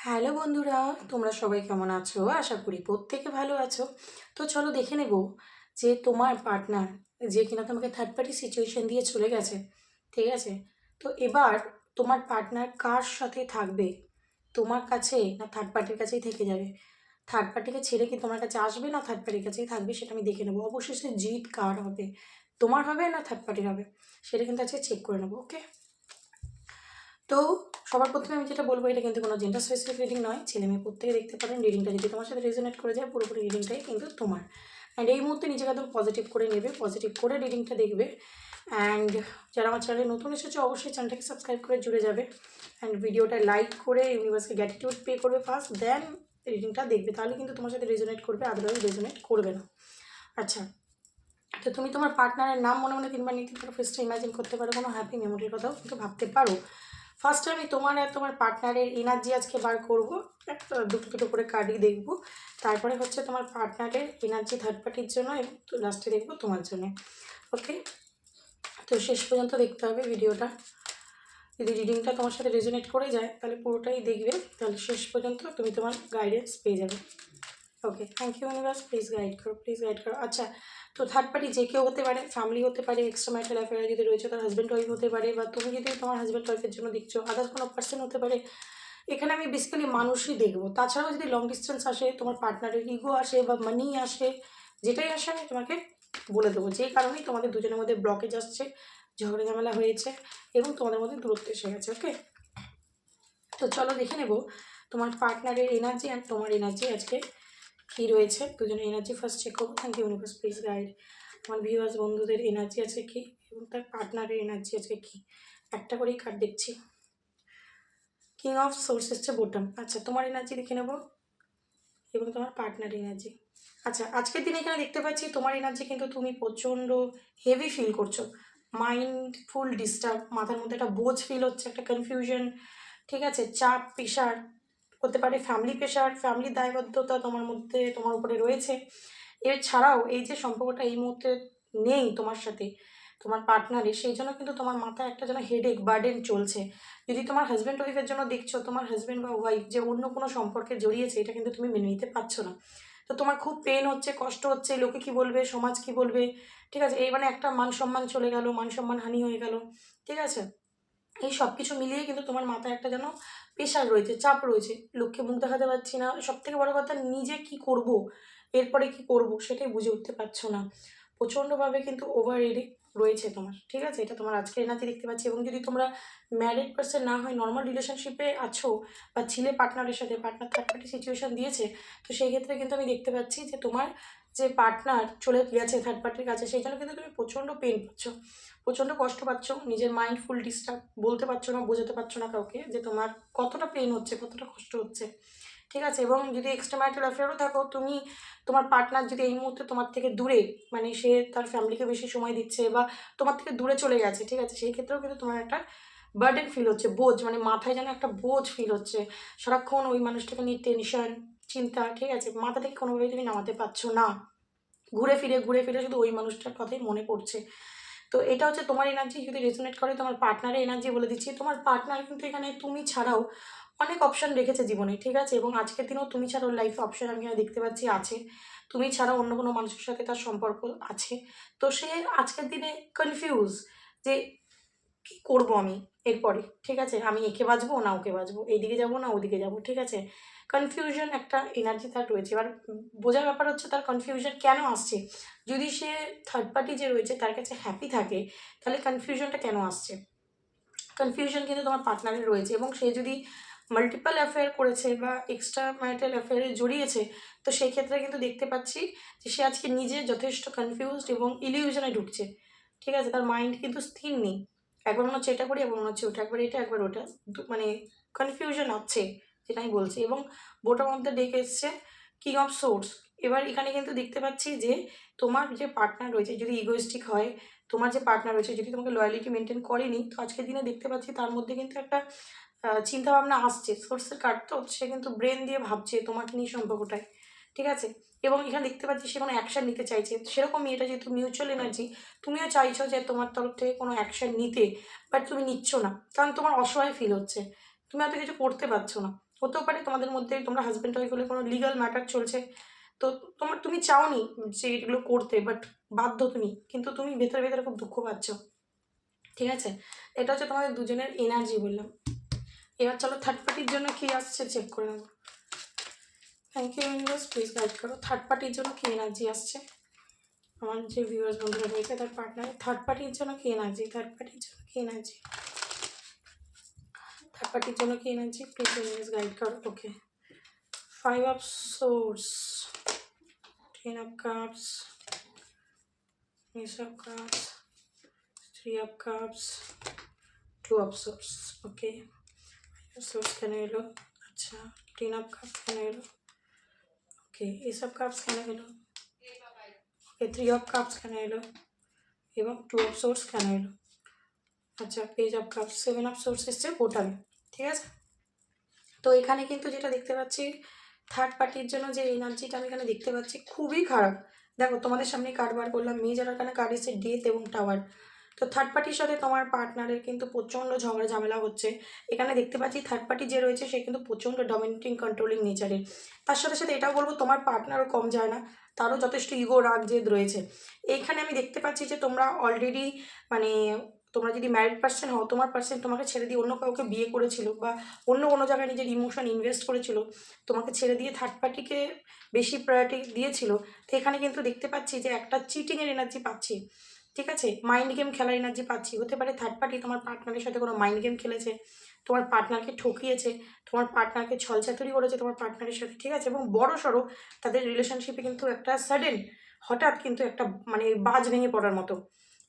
Hello বন্ধুরা, তোমরা সবাই কেমন আছো? আশা করি প্রত্যেকে ভালো আছো। তো চলো দেখে নেব যে তোমার পার্টনার যে কিনা তোমাকে থার্ড পার্টি সিচুয়েশন দিয়ে চলে গেছে, ঠিক আছে? তো এবার তোমার পার্টনার কার সাথে থাকবে? তোমার কাছে না থার্ড পার্টির কাছেই থেকে যাবে? থার্ড পার্টিকে ছেড়ে কি তোমার কাছে আসবে না থার্ড পার্টির কাছেই থাকবে সেটা আমি দেখে নেবো। অবশেষে জিত কার হবে? তোমার হবে না থার্ড পার্টির হবে? সেটা কিন্তু আজকে চেক করে নেবো, ওকে? তো সবার প্রথমে আমি যেটা বলবো, এটা কিন্তু কোনো জেন্ডার স্পেসিফিক রিডিং নয়, ছেলে মেয়ে প্রত্যেকে দেখতে পারেন। রিডিংটা যদি তোমার সাথে রেজোনেট করে যায়, পুরোপুরি রিডিংটাই কিন্তু তোমার। অ্যান্ড এই মুহূর্তে নিজেকে একদম পজিটিভ করে নেবে, পজিটিভ করে রিডিংটা দেখবে। অ্যান্ড যারা আমার চ্যানেলে নতুন এসেছে অবশ্যই চ্যানেলটাকে সাবস্ক্রাইব করে জুড়ে যাবে। অ্যান্ড ভিডিওটা লাইক করে ইউনিভার্সকে গ্র্যাটিটিউড পে করবে ফার্স্ট, দেন রিডিংটা দেখবে। তাহলে কিন্তু তোমার সাথে রেজোনেট করবে, আদারওয়াইজ রেজোনেট করবে না। আচ্ছা, তো তুমি তোমার পার্টনারের নাম মনে মনে তিনবার নিতে পারো, ফেসটা ইমাজিন করতে পারো, কোনো হ্যাপি মেমোরির কথাও কিন্তু ভাবতে পারো। ফার্স্টে আমি তোমার আর তোমার পার্টনারের এনার্জি আজকে বার করবো, একটা দুটো দুটো করে কার্ডই দেখবো। তারপরে হচ্ছে তোমার পার্টনারের এনার্জি থার্ড পার্টির জন্য, এবং লাস্টে দেখবো তোমার জন্য, ওকে? তো শেষ পর্যন্ত দেখতে হবে ভিডিওটা। যদি রিডিংটা তোমার সাথে রেজোনেট করে যায় তাহলে পুরোটাই দেখবে, তাহলে শেষ পর্যন্ত তুমি তোমার গাইডেন্স পেয়ে যাবে। Okay, thank you universe, please guide করো, প্লিজ গাইড করো। আচ্ছা, তো থার্ড পার্টি যে কেউ হতে পারে, ফ্যামিলি হতে পারে, এক্সট্রা ম্যারিটাল অ্যাফেয়ার যদি রয়েছে তার হাজব্যান্ড ওয়াইফ হতে পারে, বা তুমি যদি তোমার হাজব্যান্ড ওয়াইফের জন্য দেখছো, আদার্স কোনো পার্সন হতে পারে। এখানে আমি বেসিক্যালি মানুষই দেখবো। তাছাড়াও যদি লং ডিস্টেন্স আসে, তোমার পার্টনারের ইগো আসে বা মানি আসে, যেটাই আসে আমি তোমাকে বলে দেবো যে কারণেই তোমাদের দুজনের মধ্যে ব্লকেজ আসছে, ঝগড়া ঝামেলা হয়েছে এবং তোমাদের মধ্যে দূরত্ব এসে গেছে, ওকে? তো চলো দেখে নেব তোমার পার্টনারের এনার্জি অ্যান্ড তোমার এনার্জি আজকে কী রয়েছে। দুজনের এনার্জি ফার্স্ট চেক করবো। Thank you universe, please guide আমার ভিউয়ার্স বন্ধুদের এনার্জি আছে কি এবং তার পার্টনারের এনার্জি আছে কি। একটা করেই কার্ড দেখছি। কিং অফ সোর্স এসছে বোটাম। আচ্ছা, তোমার এনার্জি দেখে নেব এবং তোমার পার্টনার এনার্জি। আচ্ছা, আজকের দিনে এখানে দেখতে পাচ্ছি তোমার এনার্জি কিন্তু তুমি প্রচণ্ড হেভি ফিল করছো, মাইন্ড ফুল ডিস্টার্ব, মাথার মধ্যে একটা বোঝ ফিল হচ্ছে, একটা কনফিউশন, ঠিক আছে? চাপ, প্রেশার হতে পারে, ফ্যামিলি প্রেশার, ফ্যামিলির দায়বদ্ধতা তোমার মধ্যে, তোমার উপরে রয়েছে। এছাড়াও এই যে সম্পর্কটা এই মুহূর্তে নেই তোমার সাথে তোমার পার্টনারের, সেই জন্য কিন্তু তোমার মাথায় একটা যেন হেডেক বার্ডেন চলছে। যদি তোমার হাজব্যান্ড ওয়াইফের জন্য দেখছো, তোমার হাজব্যান্ড বা ওয়াইফ যে অন্য কোনো সম্পর্কে জড়িয়েছে, এটা কিন্তু তুমি মেনে নিতে পারছো না। তো তোমার খুব পেন হচ্ছে, কষ্ট হচ্ছে, লোকে কী বলবে, সমাজ কী বলবে, ঠিক আছে? এই মানে একটা মান সম্মান চলে গেল, মান সম্মান হানি হয়ে গেল, ঠিক আছে? এই সব কিছু মিলিয়ে কিন্তু তোমার মাথায় একটা যেন প্রেশার রয়েছে, চাপ রয়েছে। লোককে মুখ দেখাতে পারছি না, সবথেকে বড় কথা নিজে কি করব, এরপরে কি করব সেটাই বুঝে উঠতে পারছো না। প্রচণ্ডভাবে কিন্তু ওভার রিডিং রয়েছে তোমার, ঠিক আছে? এটা তোমার আজকের এনার্জি দেখতে পাচ্ছি। এবং যদি তোমরা ম্যারিড পার্সন না হয়, নর্মাল রিলেশনশিপে আছো বা ছিলে পার্টনারের সাথে, পার্টনার থার্ড পার্টি সিচুয়েশন দিয়েছে, তো সেই ক্ষেত্রে কিন্তু আমি দেখতে পাচ্ছি যে তোমার যে পার্টনার চলে গেছে থার্ড পার্টির কাছে, সেই জন্য কিন্তু তুমি প্রচণ্ড পেন পাচ্ছ, প্রচণ্ড কষ্ট পাচ্ছ, নিজের মাইন্ড ফুল ডিস্টার্ব, বলতে পারছো না, বোঝাতে পারছো না কাউকে যে তোমার কতটা পেন হচ্ছে, কতটা কষ্ট হচ্ছে, ঠিক আছে? এবং যদি এক্সট্রা ম্যারিটাল অ্যাফেয়ারও থাকো তুমি, তোমার পার্টনার যদি এই মুহূর্তে তোমার থেকে দূরে, মানে সে তার ফ্যামিলিকে বেশি সময় দিচ্ছে বা তোমার থেকে দূরে চলে গেছে, ঠিক আছে? সেই ক্ষেত্রেও কিন্তু তোমার একটা বার্ডেন ফিল হচ্ছে, বোঝ, মানে মাথায় যেন একটা বোঝ ফিল হচ্ছে, সারাক্ষণ ওই মানুষটাকে নিয়ে টেনশন, চিন্তা, ঠিক আছে? মাথা থেকে কোনোভাবেই তুমি নামাতে পারছো না, ঘুরে ফিরে শুধু ওই মানুষটার কথাই মনে পড়ছে। তো এটা হচ্ছে তোমার এনার্জি। যদি রেজোনেট করে তোমার পার্টনারের এনার্জি বলে দিচ্ছি, তোমার পার্টনার কিন্তু এখানে তুমি ছাড়াও অনেক অপশান রেখেছে জীবনে, ঠিক আছে? এবং আজকের দিনেও তুমি ছাড়াও লাইফে অপশান আমি এখানে দেখতে পাচ্ছি আছে। তুমি ছাড়াও অন্য কোনো মানুষের সাথে তার সম্পর্ক আছে। তো সে আজকের দিনে কনফিউজ যে কী করবো আমি এরপরে, ঠিক আছে? আমি একে বাজবো না ওকে বাজবো, এইদিকে যাবো না ওদিকে যাবো, ঠিক আছে? কনফিউশন একটা এনার্জি তার রয়েছে। এবার বোঝার ব্যাপার হচ্ছে তার কনফিউশন কেন আসছে। যদি সে থার্ড পার্টি যে রয়েছে তার কাছে হ্যাপি থাকে, তাহলে কনফিউশনটা কেন আসছে? কনফিউশন কিন্তু তোমার পার্টনারের রয়েছে, এবং সে যদি মাল্টিপল অ্যাফেয়ার করেছে বা এক্সট্রা ম্যারিটাল অ্যাফেয়ারে জড়িয়েছে, তো সেই ক্ষেত্রে কিন্তু দেখতে পাচ্ছি যে সে আজকে নিজে যথেষ্ট কনফিউজড এবং ইলিউশনে ঢুকছে, ঠিক আছে? তার মাইন্ড কিন্তু স্থির নেই। একবার মনে হচ্ছে এটা করি, একবার মনে হচ্ছে ওটা, একবার এটা একবার ওটা, মানে কনফিউশন আছে, যেটা আমি বলছি। এবং বোটার মধ্যে ডেকে এসছে কিং অফ সোর্স। এবার এখানে কিন্তু দেখতে পাচ্ছি যে তোমার যে পার্টনার রয়েছে যদি ইগোয়েস্টিক হয়, তোমার যে পার্টনার রয়েছে যদি তোমাকে লয়ালিটি মেনটেন করেনি, তো আজকের দিনে দেখতে পাচ্ছি তার মধ্যে কিন্তু একটা চিন্তাভাবনা আসছে। সোর্সের কার্ড তো, সে কিন্তু ব্রেন দিয়ে ভাবছে তোমাকে নিয়ে সম্পর্কটায়, ঠিক আছে? এবং এখানে দেখতে পাচ্ছি সে কোনো অ্যাকশান নিতে চাইছে। সেরকমই এটা যেহেতু মিউচুয়াল এনার্জি, তুমিও চাইছো যে তোমার তরফ থেকে কোনো অ্যাকশান নিতে, বাট তুমি নিচ্ছ না, কারণ তোমার অসহায় ফিল হচ্ছে, তুমি এত কিছু করতে পারছো না। হতেও পারে তোমাদের মধ্যে, তোমরা হাজব্যান্ড ওয়াইফ হলে কোনো লিগাল ম্যাটার চলছে, তো তুমি চাওনি যে এগুলো করতে, বাট বাধ্য তুমি, কিন্তু তুমি ভেতরে ভেতরে খুব দুঃখ পাচ্ছ। ঠিক আছে, এটা হচ্ছে তোমাদের দুজনের এনার্জি বললাম। এবার চলো থার্ড পার্টির জন্য কি আসছে চেক করে নেবো। Thank you universe, please guide করো থার্ড পার্টির জন্য কি এনার্জি আসছে। আমার যে ভিউয়ার্স বন্ধুরা রয়েছে তার পার্টনার থার্ড পার্টির জন্য কি এনার্জি, থার্ড পার্টির জন্য কি এনার্জি, থার্ড পার্টির জন্য কি এনার্জি, প্লিজ ইউনিভার্স গাইড করো। ওকে, 5 of swords, 10 of cups, ace of cups, 3 of cups, 2 of swords। Okay, 5 of swords কেন এলো, আচ্ছা 10 of cups কেন এলো, ওকে ace of cups কেন এলো, ওকে 3 of cups কেন এলো, এবং 2 of swords কেন এলো, আচ্ছা page of cups, 7 of swords এসছে টোটালে। ঠিক আছে, তো এখানে কিন্তু যেটা দেখতে পাচ্ছি থার্ড পার্টির জন্য যে এনার্জিটা আমি এখানে দেখতে পাচ্ছি খুবই খারাপ। দেখো তোমাদের সামনে কার্ড বার করলাম, মেজর আরকানা কার্ড এসেছে ডেথ এবং টাওয়ার। তো থার্ড পার্টির সাথে তোমার পার্টনারের কিন্তু প্রচণ্ড ঝগড়া ঝামেলা হচ্ছে। এখানে দেখতে পাচ্ছি থার্ড পার্টি যে রয়েছে সে কিন্তু প্রচণ্ড ডমিনেটিং কন্ট্রোলিং নেচারের। তার সাথে সাথে এটাও বলবো তোমার পার্টনারও কম যায় না, তারও যথেষ্ট ইগো রাগ জেদ রয়েছে। এইখানে আমি দেখতে পাচ্ছি যে তোমরা অলরেডি মানে তোমরা যদি ম্যারিড পার্সন হও, তোমার পার্সন তোমাকে ছেড়ে দিয়ে অন্য কাউকে বিয়ে করেছিল বা অন্য কোনো জায়গায় নিজের ইমোশন ইনভেস্ট করেছিল, তোমাকে ছেড়ে দিয়ে থার্ড পার্টিকে বেশি প্রায়োরিটি দিয়েছিল। তো এখানে কিন্তু দেখতে পাচ্ছি যে একটা চিটিংয়ের এনার্জি পাচ্ছি। ঠিক আছে, মাইন্ড গেম খেলার এনার্জি পাচ্ছি। হতে পারে থার্ড পার্টি তোমার পার্টনারের সাথে কোনো মাইন্ড গেম খেলেছে, তোমার পার্টনারকে ঠকিয়েছে, তোমার পার্টনারকে ছলচাতুরি করেছে তোমার পার্টনারের সাথে। ঠিক আছে, এবং বড় সড়ো তাদের রিলেশনশিপে কিন্তু একটা সাডেন হঠাৎ কিন্তু একটা মানে বাজ ভেঙে পড়ার মতো।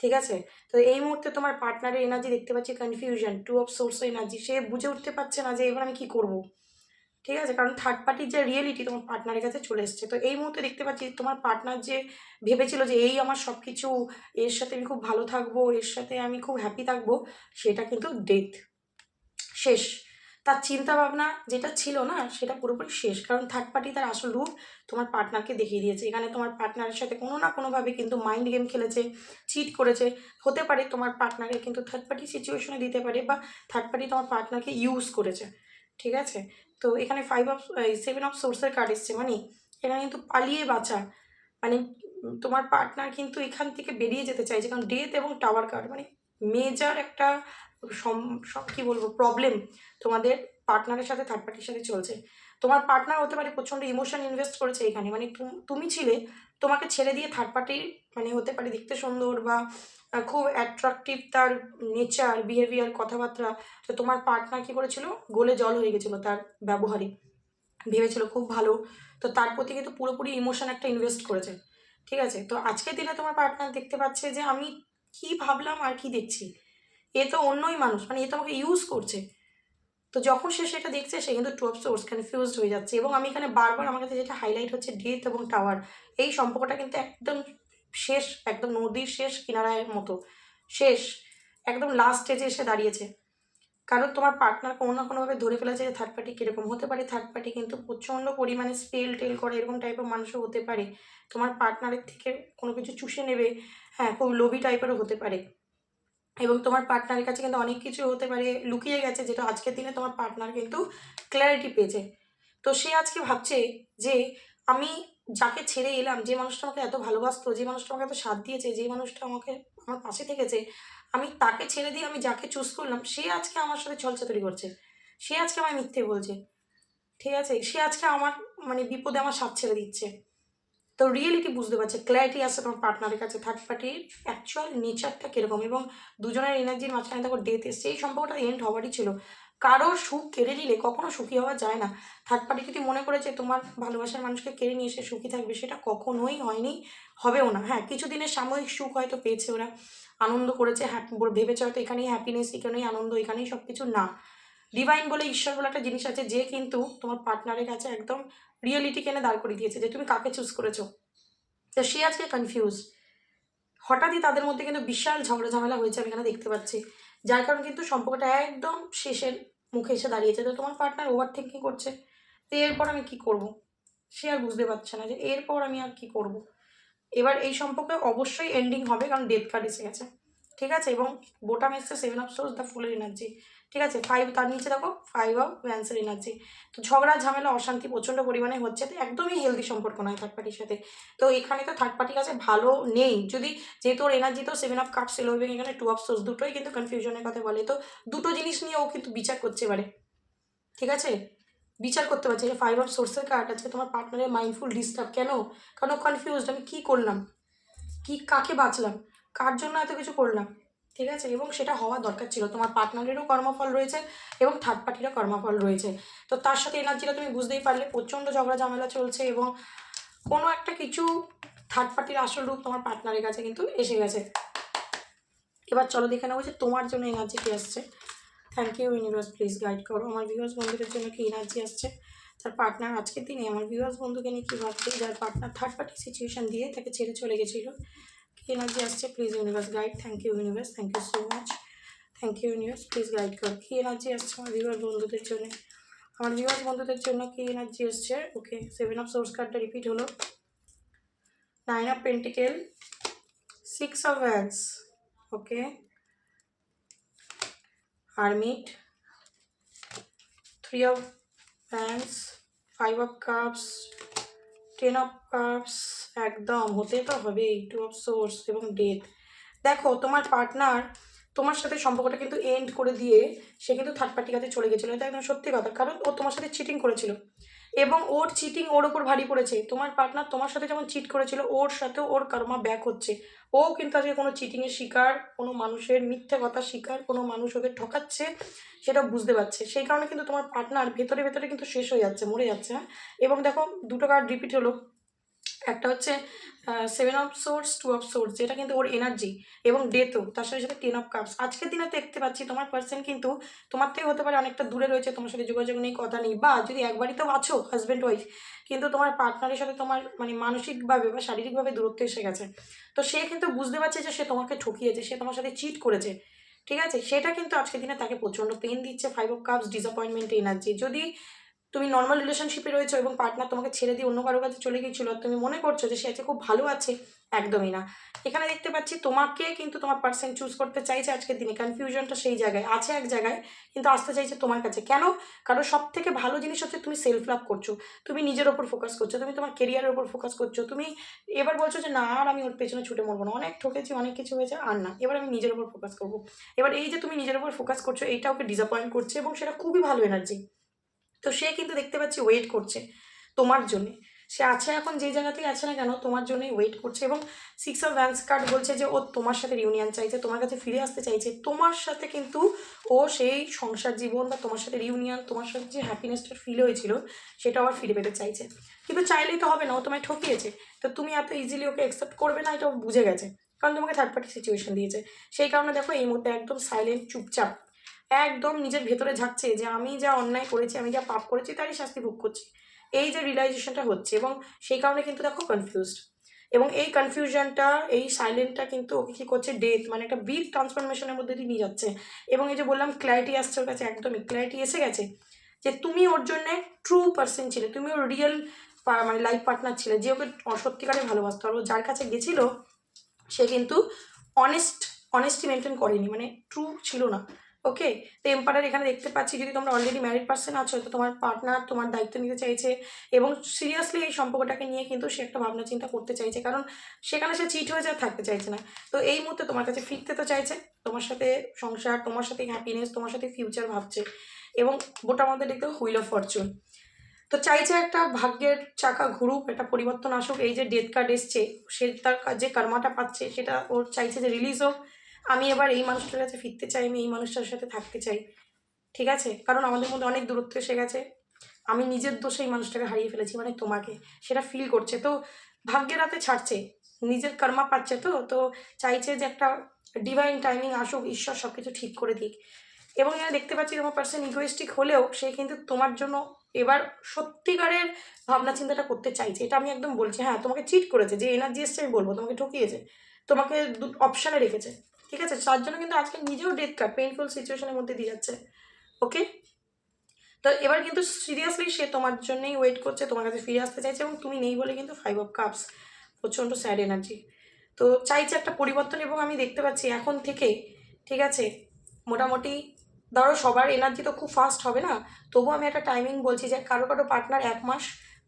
ঠিক আছে, তো এই মুহূর্তে তোমার পার্টনারের এনার্জি দেখতে পাচ্ছি কনফিউশন, 2 অফ সোর্স এনার্জি। সে বুঝে উঠতে পারছে না যে এবার আমি কী করবো। ঠিক আছে, কারণ থার্ড পার্টির যে রিয়েলিটি তোমার পার্টনারের কাছে চলে এসছে। তো এই মুহূর্তে দেখতে পাচ্ছি তোমার পার্টনার যে ভেবেছিল যে এই আমার সব কিছু, এর সাথে আমি খুব ভালো থাকবো, এর সাথে আমি খুব হ্যাপি থাকবো, সেটা কিন্তু ডেথ, শেষ। তার চিন্তা ভাবনা যেটা ছিল না সেটা পুরোপুরি শেষ, কারণ থার্ড পার্টি তার আসল রূপ তোমার পার্টনারকে দেখিয়ে দিয়েছে। এখানে তোমার পার্টনারের সাথে কোনো না কোনোভাবে কিন্তু মাইন্ড গেম খেলেছে, চিট করেছে। হতে পারে তোমার পার্টনারকে কিন্তু থার্ড পার্টি সিচুয়েশনে দিতে পারে, বা থার্ড পার্টি তোমার পার্টনারকে ইউজ করেছে। ঠিক আছে, তো এখানে 7 অফ সোর্সের কার্ড এসছে, মানে এখানে কিন্তু পালিয়ে বাঁচা, মানে তোমার পার্টনার কিন্তু এখান থেকে বেরিয়ে যেতে চাইছে, কারণ ডেথ এবং টাওয়ার কার্ড মানে মেজর একটা কী বলবো প্রবলেম তোমাদের পার্টনারের সাথে থার্ড পার্টির সাথে চলছে। তোমার পার্টনার হতে পারে প্রচণ্ড ইমোশন ইনভেস্ট করেছে এখানে, মানে তুমি ছিলে, তোমাকে ছেড়ে দিয়ে থার্ড পার্টি মানে হতে পারে দেখতে সুন্দর বা খুব অ্যাট্রাকটিভ তার নেচার বিহেভিয়ার কথাবার্তা। তো তোমার পার্টনার কী করেছিল, গোলে জল হয়ে গেছিলো তার ব্যবহারে, ভেবেছিল খুব ভালো, তো তার প্রতি কিন্তু পুরোপুরি ইমোশন একটা ইনভেস্ট করেছে। ঠিক আছে, তো আজকের দিনে তোমার পার্টনার দেখতে পাচ্ছে যে আমি কি ভাবলাম আর কি দেখছি, এ তো অন্যই মানুষ, মানে এ তো আমাকে ইউজ করছে। তো যখন সে সেটা দেখছে সে কিন্তু 2 অফ সোর্স কনফিউজড হয়ে যাচ্ছে। এবং আমি এখানে বারবার আমার কাছে যেটা হাইলাইট হচ্ছে ডেথ এবং টাওয়ার, এই সম্পর্কটা কিন্তু একদম শেষ, একদম নদীর শেষ কিনারায় মতো শেষ, একদম লাস্ট স্টেজে এসে দাঁড়িয়েছে। কারণ তোমার পার্টনার কোনো না কোনোভাবে ধরে ফেলেছে যে থার্ড পার্টি কীরকম হতে পারে। থার্ড পার্টি কিন্তু প্রচণ্ড পরিমাণে স্পেল টেল করে, এরকম টাইপের মানুষও হতে পারে। তোমার পার্টনারের থেকে কোনো কিছু চুষে নেবে, হ্যাঁ খুব লোভী টাইপেরও হতে পারে। এবং তোমার পার্টনারের কাছে কিন্তু অনেক কিছু হতে পারে লুকিয়ে গেছে, যেটা আজকের দিনে তোমার পার্টনার কিন্তু ক্ল্যারিটি পেয়েছে। তো সে আজকে ভাবছে যে আমি যাকে ছেড়ে এলাম, যে মানুষটা আমাকে এত ভালোবাসতো, যে মানুষটা আমাকে এত সাথ দিয়েছে, যে মানুষটা আমাকে আমার পাশে থেকেছে, আমি তাকে ছেড়ে দিয়ে আমি যাকে চুজ করলাম সে আজকে আমার সাথে ছলচাতুরি করছে, সে আজকে আমায় মিথ্যে বলছে। ঠিক আছে, সে আজকে আমার মানে বিপদে আমার সাথ ছেড়ে দিচ্ছে। তো রিয়েলিটি বুঝতে পারছে, ক্ল্যারিটি আসছে তোমার পার্টনারের কাছে থার্ড পার্টির অ্যাকচুয়াল নেচারটা কীরকম। এবং দুজনের এনার্জির মাঝখানে দেখো ডেথ এসছে, এই সম্পর্কটা এন্ড হওয়ারই ছিল। কারোর সুখ কেড়ে নিলে কখনো সুখী হওয়া যায় না। থার্ড পার্টি যদি মনে করে যে তোমার ভালোবাসার মানুষকে কেড়ে নিয়ে এসে সুখী থাকবে, সেটা কখনোই হয়নি, হবেও না। হ্যাঁ কিছুদিনের সাময়িক সুখ হয়তো পেয়েছে, ওরা আনন্দ করেছে, ভেবেছে হয়তো এখানেই হ্যাপিনেস, এখানেই আনন্দ, এখানেই সব কিছু। না, ডিভাইন বলে ঈশ্বর বলে একটা জিনিস আছে, যে কিন্তু তোমার পার্টনারের কাছে একদম রিয়েলিটি কেনে দাঁড় করিয়ে দিয়েছে যে তুমি কাকে চুজ করেছো। তো সে আজকে কনফিউজ, হঠাৎই তাদের মধ্যে কিন্তু বিশাল ঝগড়া ঝামেলা হয়েছে আমি এখানে দেখতে পাচ্ছি, যার কারণে কিন্তু সম্পর্কটা একদম শেষের মুখে এসে দাঁড়িয়েছে। তো তোমার পার্টনার ওভার থিঙ্কিং করছে যে এরপর আমি কি করব, সে আর বুঝতে পারছে না যে এরপর আমি আর কি করব। এবার এই সম্পর্কে অবশ্যই এন্ডিং হবে, কারণ ডেথ কার্ড এসে গেছে। ঠিক আছে, এবং বোটাম এসছে 7 অফ সোর্স, দ্য ফুলের এনার্জি। ঠিক আছে। 5 তার নিচে দেখো 5 অফ ওয়ান্সের এনার্জি। তো ঝগড়া ঝামেলা অশান্তি প্রচণ্ড পরিমাণে হচ্ছে, তো একদমই হেলদি সম্পর্ক নয় থার্ড পার্টির সাথে। তো এখানে তো থার্ড পার্টির কাছে ভালো নেই, যদি যেহেতু ওর এনার্জি তো 7 অফ কাপস এলো এবং এখানে 2 অফ সোর্স, দুটোই কিন্তু কনফিউশনের কথা বলে। তো দুটো জিনিস নিয়ে ও কিন্তু বিচার করছে এবারে, ঠিক আছে, বিচার করতে পারছে যে 5 অফ সোর্সের কার্ড আছে, তোমার পার্টনারের মাইন্ডফুল ডিস্টার্ব কেন, কারণ কনফিউজড, আমি কী করলাম, কি কাকে বাঁচলাম, কার জন্য এত কিছু করলাম, ঠিক আছে। এবং সেটা হওয়া দরকার ছিল, তোমার পার্টনারেরও কর্মফল রয়েছে এবং থার্ড পার্টিরও কর্মফল রয়েছে। তো তার সাথে এনার্জিটা তুমি বুঝতেই পারলে, প্রচণ্ড ঝগড়া ঝামেলা চলছে এবং কোনো একটা কিছু থার্ড পার্টির আসল রূপ তোমার পার্টনারের কাছে কিন্তু এসে গেছে। এবার চলো দেখে নেবো যে তোমার জন্য এনার্জি কী আসছে। Thank you universe, please guide করো আমার ভিউয়ার্স বন্ধুদের জন্য কি এনার্জি আসছে, যার পার্টনার আজকের দিনে আমার ভিউয়ার্স বন্ধুকে নিয়ে কী ভাবছে, যার পার্টনার থার্ড পার্টি সিচুয়েশন দিয়ে তাকে ছেড়ে চলে গেছিলো, কি এনার্জি আসছে please universe guide. Thank you universe, thank you so much, thank you universe, please guide করো কি এনার্জি আসছে আমার ভিউয়ার্স বন্ধুদের জন্য। আমার ভিউয়ার্স বন্ধুদের জন্য কি এনার্জি আসছে। ওকে, 7 অফ সোর্স কার্ডটা রিপিট হলো, 9 of pentacle, 6 of wands, okay, hermit, 3 of wands, 5 of cups, 10 of cups, একদম হতে তো হবেই, 2 অফ সোর্স এবং ডেথ। দেখো তোমার পার্টনার তোমার সাথে সম্পর্কটা কিন্তু এন্ড করে দিয়ে সে কিন্তু থার্ড পার্টির কাছে চলে গেছিলো, এটা একদম সত্যি কথা, কারণ ও তোমার সাথে চিটিং করেছিল এবং ওর চিটিং ওর ওপর ভারী পড়েছে। তোমার পার্টনার তোমার সাথে যেমন চিট করেছিল, ওর সাথেও ওর কর্মা ব্যাক হচ্ছে। ও কিন্তু আজকে কোনো চিটিংয়ের শিকার, কোনো মানুষের মিথ্যে কথা শিকার, কোনো মানুষ ওকে ঠকাচ্ছে সেটা বুঝতে পারছে, সেই কারণে কিন্তু তোমার পার্টনার ভেতরে ভেতরে কিন্তু শেষ হয়ে যাচ্ছে, মরে যাচ্ছে। হ্যাঁ, এবং দেখো দুটো কার্ড রিপিট হলো, একটা হচ্ছে 7 অফ সোর্স, 2 অফ সোর্স, যেটা কিন্তু ওর এনার্জি এবং ডেথও, তার সাথে সাথে 10 অফ কাপস। আজকের দিনে দেখতে পাচ্ছি তোমার পার্সন কিন্তু তোমার থেকে হতে পারে অনেকটা দূরে রয়েছে, তোমার সাথে যোগাযোগ নেই, কথা নেই, বা যদি এক বাড়িতেও আছো হাজব্যান্ড ওয়াইফ, কিন্তু তোমার পার্টনারের সাথে তোমার মানে মানসিকভাবে বা শারীরিকভাবে দূরত্ব এসে গেছে। তো সে কিন্তু বুঝতে পারছে যে সে তোমাকে ঠকিয়েছে, সে তোমার সাথে চিট করেছে, ঠিক আছে। সেটা কিন্তু আজকের দিনে তাকে প্রচণ্ড পেন দিচ্ছে। 5 অফ কাপস ডিসঅ্যাপয়েন্টমেন্ট এনার্জি। যদি তুমি নর্মাল রিলেশনশিপে রয়েছো এবং পার্টনার তোমাকে ছেড়ে দিয়ে অন্য কারোর কাছে চলে গিয়েছিল আর তুমি মনে করছো যে সে আজকে খুব ভালো আছে, একদমই না। এখানে দেখতে পাচ্ছি তোমাকে কিন্তু তোমার পার্সন চুজ করতে চাইছে আজকের দিনে। কনফিউশনটা সেই জায়গায় আছে, এক জায়গায়, কিন্তু আসতে চাইছে তোমার কাছে। কেন? কারণ সব থেকে ভালো জিনিস হচ্ছে তুমি সেলফ লাভ করছো, তুমি নিজের ওপর ফোকাস করছো, তুমি তোমার কেরিয়ারের ওপর ফোকাস করছো। তুমি এবার বলছো যে না, আর আমি ওর পেছনে ছুটে মরবো না, অনেক ঠকেছি, অনেক কিছু হয়েছে, আর না, এবার আমি নিজের ওপর ফোকাস করবো। এবার এই যে তুমি নিজের ওপর ফোকাস করছো, এইটা ওকে ডিসঅ্যাপয়েন্ট করছে এবং সেটা খুবই ভালো এনার্জি। তো সে কিন্তু দেখতে পাচ্ছি ওয়েট করছে তোমার জন্যে। সে আছে এখন যে জায়গাতেই আছে না কেন, তোমার জন্যই ওয়েট করছে। এবং 6 অফ ওয়ান্স কার্ড বলছে যে ও তোমার সাথে রিউনিয়ন চাইছে, তোমার কাছে ফিরে আসতে চাইছে, তোমার সাথে কিন্তু ও সেই সংসার জীবন বা তোমার সাথে রিউনিয়ন, তোমার সাথে যে হ্যাপিনেসটা ফিল হয়েছিল সেটা আবার ফিরে পেতে চাইছে। কিন্তু চাইলেই তো হবে না, ও তোমায় ঠকিয়েছে, তো তুমি এত ইজিলি ওকে অ্যাকসেপ্ট করবে না, এটা ও বুঝে গেছে, কারণ তোমাকে থার্ড পার্টি সিচুয়েশন দিয়েছে। সেই কারণে দেখো এই মুহূর্তে একদম সাইলেন্ট, চুপচাপ, একদম নিজের ভেতরে ঝাঁকছে যে আমি যা অন্যায় করেছি, আমি যা পাপ করেছি তারই শাস্তি ভোগ করছি, এই যে রিয়েলাইজেশনটা হচ্ছে। এবং সেই কারণে কিন্তু দেখো কনফিউজড, এবং এই কনফিউশনটা, এই সাইলেন্টটা কিন্তু ওকে কী করছে, ডেথ মানে একটা বিগ ট্রান্সফরমেশনের মধ্যে দিয়ে নিয়ে যাচ্ছে। এবং এই যে বললাম ক্ল্যারিটি আসছে ওর কাছে, একদমই ক্ল্যারিটি এসে গেছে যে তুমি ওর জন্য ট্রু পার্সন ছিলে, তুমি ওর রিয়েল মানে লাইফ পার্টনার ছিলে, যে ওকে সত্যিকারে ভালোবাসতো। আর ও যার কাছে গেছিল সে কিন্তু অনেস্টি মেনটেন করেনি, মানে ট্রু ছিল না। ওকে, তো এম্পায়ার এখানে দেখতে পাচ্ছি, যদি তোমরা অলরেডি ম্যারিড পার্সন আছো, তো তোমার পার্টনার তোমার দায়িত্ব নিতে চাইছে এবং সিরিয়াসলি এই সম্পর্কটাকে নিয়ে কিন্তু সে একটা ভাবনা চিন্তা করতে চাইছে, কারণ সেখানে সে চিট হয়ে যা থাকতে চাইছে না। তো এই মুহূর্তে তোমার কাছে ফিরতে তো চাইছে, তোমার সাথে সংসার, তোমার সাথে হ্যাপিনেস, তোমার সাথে ফিউচার ভাবছে। এবং বোটার মধ্যে দেখতে হুইল অফ ফরচুন, তো চাইছে একটা ভাগ্যের চাকা ঘুরুক, একটা পরিবর্তন আসুক। এই যে ডেথ কার্ড এসছে, সে তার যে কর্মাটা পাচ্ছে সেটা ওর চাইছে যে রিলিজ হোক। আমি এবার এই মানুষটার কাছে ফিরতে চাই, আমি এই মানুষটার সাথে থাকতে চাই, ঠিক আছে, কারণ আমাদের মধ্যে অনেক দূরত্ব এসে গেছে, আমি নিজের দোষে এই মানুষটাকে হারিয়ে ফেলেছি, মানে তোমাকে, সেটা ফিল করছে। তো ভাগ্যের হাতে ছাড়ছে, নিজের কর্মা পাচ্ছে, তো তো চাইছে যে একটা ডিভাইন টাইমিং আসুক, ঈশ্বর সব কিছু ঠিক করে দিক। এবং এখানে দেখতে পাচ্ছি তোমার পার্সন ইগোয়েস্টিক হলেও সে কিন্তু তোমার জন্য এবার সত্যিকারের ভাবনা চিন্তাটা করতে চাইছে, এটা আমি একদম বলছি। হ্যাঁ, তোমাকে চিট করেছে, যে এনার্জি এসছে আমি বলবো, তোমাকে ঠকিয়েছে, তোমাকে অপশানে রেখেছে, ঠিক আছে, তার জন্য কিন্তু আজকে নিজেও ডেথ কার্ড পেইনফুল সিচুয়েশনের মধ্যে দিয়ে যাচ্ছে। ওকে, তো এবার কিন্তু সিরিয়াসলি সে তোমার জন্যই ওয়েট করছে, তোমার কাছে ফিরে আসতে চাইছে, এবং তুমি নেই বলে কিন্তু 5 অফ কাপস, প্রচণ্ড স্যাড এনার্জি। তো চাইছে একটা পরিবর্তন, এবং আমি দেখতে পাচ্ছি এখন থেকে, ঠিক আছে, মোটামুটি ধরো সবার এনার্জি তো খুব ফাস্ট হবে না, তবুও আমি একটা টাইমিং বলছি যে কারো কারো পার্টনার 1 মাস,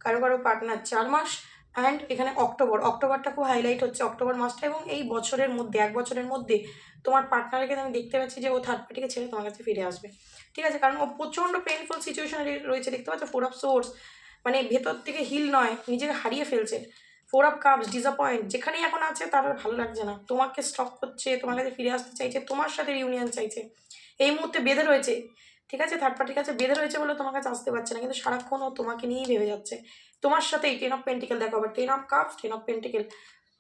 কারো কারো পার্টনার 4 মাস, অ্যান্ড এখানে অক্টোবরটা খুব হাইলাইট হচ্ছে, অক্টোবর মাসটা, এবং এই বছরের মধ্যে 1 বছরের মধ্যে তোমার পার্টনারকে আমি দেখতে পাচ্ছি যে ও থার্ড পার্টিকে ছেড়ে তোমার কাছে ফিরে আসবে। ঠিক আছে, কারণ ও প্রচণ্ড পেইনফুল সিচুয়েশনে রয়েছে, দেখতে পাচ্ছ 4 অফ সোর্স, মানে ভেতর থেকে হিল নয়, নিজেকে হারিয়ে ফেলছে। 4 অফ কাপস, ডিসঅ্যাপয়েন্ট, যেখানেই এখন আছে তার আর ভালো লাগছে না, তোমাকে স্টপ করছে, তোমার কাছে ফিরে আসতে চাইছে, তোমার সাথে ইউনিয়ন চাইছে, এই মুহূর্তে বেঁধে রয়েছে। ঠিক আছে, থার্ড পার্টির কাছে বেঁধে রয়েছে বলে তোমার কাছে আসতে পারছে না, কিন্তু সারাক্ষণ ও তোমাকে নিয়েই ভেবে যাচ্ছে। তোমার সাথেই 10 অফ পেন্টিকেল দেখো, আবার 10 অফ কাপস, 10 অফ পেন্টিকেল,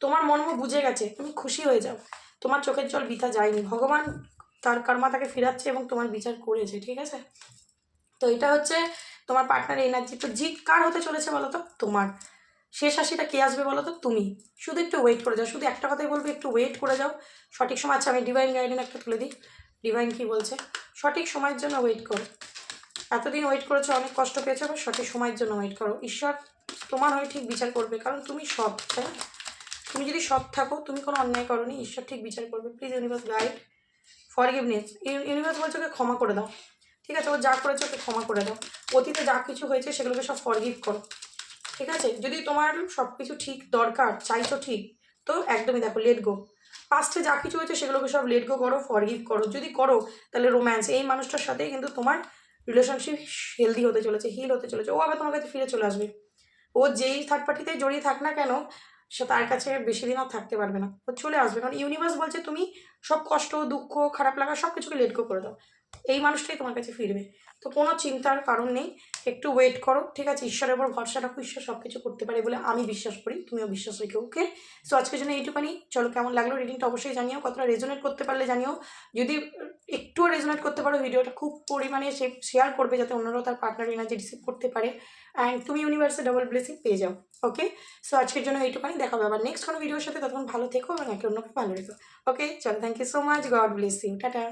তোমার মর্ম বুঝে গেছে, তুমি খুশি হয়ে যাও, তোমার চোখের জল বৃথা যায়নি, ভগবান তার কর্মা তাকে ফিরাচ্ছে এবং তোমার বিচার করেছে। ঠিক আছে, তো এটা হচ্ছে তোমার পার্টনার এনার্জি। তো জিত কার হতে চলেছে বলো তো? তোমার। শেষ হাসিটা কে আসবে বলো তো? তুমি। শুধু একটু ওয়েট করে যাও, শুধু একটা কথাই বলবো, একটু ওয়েট করে যাও, সঠিক সময়। আচ্ছা, আমি ডিভাইন গাইডেন্স একটা তুলে দিই, ডিভাইন কী বলছে, সঠিক সময়ের জন্য ওয়েট করো। এতদিন ওয়েট করেছো, অনেক কষ্ট পেয়েছো, এবার সঠিক সময়ের জন্য ওয়েট করো, ঈশ্বর তোমার হয়ে ঠিক বিচার করবে, কারণ তুমি সৎ, তাই না? তুমি যদি সৎ থাকো, তুমি কোনো অন্যায় করোনি, ঈশ্বর ঠিক বিচার করবে। Please universe guide, forgiveness, universe বলছে ওকে ক্ষমা করে দাও। ঠিক আছে, ও যা করেছে ওকে ক্ষমা করে দাও, অতীতে যা কিছু হয়েছে সেগুলোকে সব ফরগিভ করো। ঠিক আছে, যদি তোমার সব কিছু ঠিক দরকার, চাইছো ঠিক, তো একদমই দেখো, লেট গো। পাস্টে যা কিছু হয়েছে সেগুলোকে সব লেট গো করো, ফরগিভ করো। যদি করো তাহলে রোম্যান্স, এই মানুষটার সাথেই কিন্তু তোমার রিলেশনশিপ হেলদি হতে চলেছে, হিল হতে চলেছে, ও আবার তোমার কাছে ফিরে চলে আসবে। ও যেই থার্ড পার্টিতে জড়িয়ে থাক না কেন, সে তার কাছে বেশি দিন আর থাকতে পারবে না, ও চলে আসবে, কারণ ইউনিভার্স বলছে তুমি সব কষ্ট, দুঃখ, খারাপ লাগা সব কিছুকে লেট গো করে দাও, এই মানুষটাই তোমার কাছে ফিরবে। তো কোনো চিন্তার কারণ নেই, একটু ওয়েট করো। ঠিক আছে, ঈশ্বরের উপর ভরসা রাখো, ঈশ্বর সব কিছু করতে পারে বলে আমি বিশ্বাস করি, তুমিও বিশ্বাস রেখো। ওকে, সো আজকের জন্য এইটুখানি। চলো, কেমন লাগলো রিডিংটা অবশ্যই জানিও, কতটা রেজোনেট করতে পারলে জানিও। যদি একটুও রেজোনেট করতে পারো, ভিডিওটা খুব পরিমাণে শেয়ার করবে, যাতে অন্যরাও তার পার্টনার এনার্জি রিসিভ করতে পারে, অ্যান্ড তুমি ইউনিভার্সে ডাবল ব্লেসিং পেয়ে যাও। ওকে, সো আজকের জন্য এইটুখানি, দেখা হবে আবার নেক্সট কোনো ভিডিওর সাথে, তখন ভালো থেকো এবং একে অন্যকে ভালো রেখো। ওকে, চলো, thank you so much, God bless you, tata.